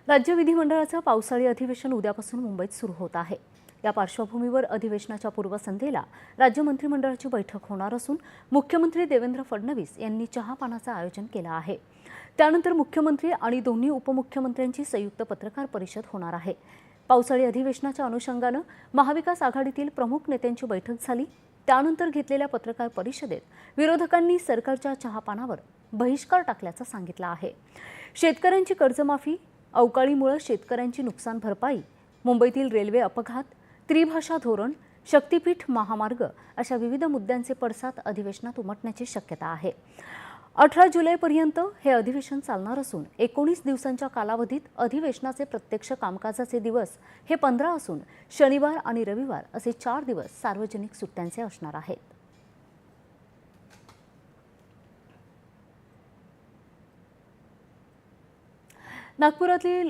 राज्य विधिमंडळाचं पावसाळी अधिवेशन उद्यापासून मुंबईत सुरू होत आहे। या पार्श्वभूमीवर अधिवेशनाच्या पूर्वसंध्येला राज्य मंत्रिमंडळाची बैठक होणार असून मुख्यमंत्री देवेंद्र फडणवीस यांनी चहापानाचं आयोजन केलं आहे। त्यानंतर मुख्यमंत्री आणि दोन्ही उपमुख्यमंत्र्यांची संयुक्त पत्रकार परिषद होणार आहे। पावसाळी अधिवेशनाच्या अनुषंगानं महाविकास आघाडीतील प्रमुख नेत्यांची बैठक झाली। त्यानंतर घेतलेल्या पत्रकार परिषदेत विरोधकांनी सरकारच्या चहापानावर बहिष्कार टाकल्याचं सांगितलं आहे। शेतकऱ्यांची कर्जमाफी, अवकाळीमुळे शेतकऱ्यांची नुकसान भरपाई, मुंबईतील रेल्वे अपघात, त्रिभाषा धोरण, शक्तीपीठ महामार्ग अशा विविध मुद्द्यांचे पडसाद अधिवेशनात उमटण्याची शक्यता आहे। 18 जुलैपर्यंत हे अधिवेशन चालणार असून 19 दिवसांच्या कालावधीत अधिवेशनाचे प्रत्यक्ष कामकाजाचे दिवस हे 15 असून शनिवार आणि रविवार असे 4 दिवस सार्वजनिक सुट्ट्यांचे असणार आहेत। नागपुरातील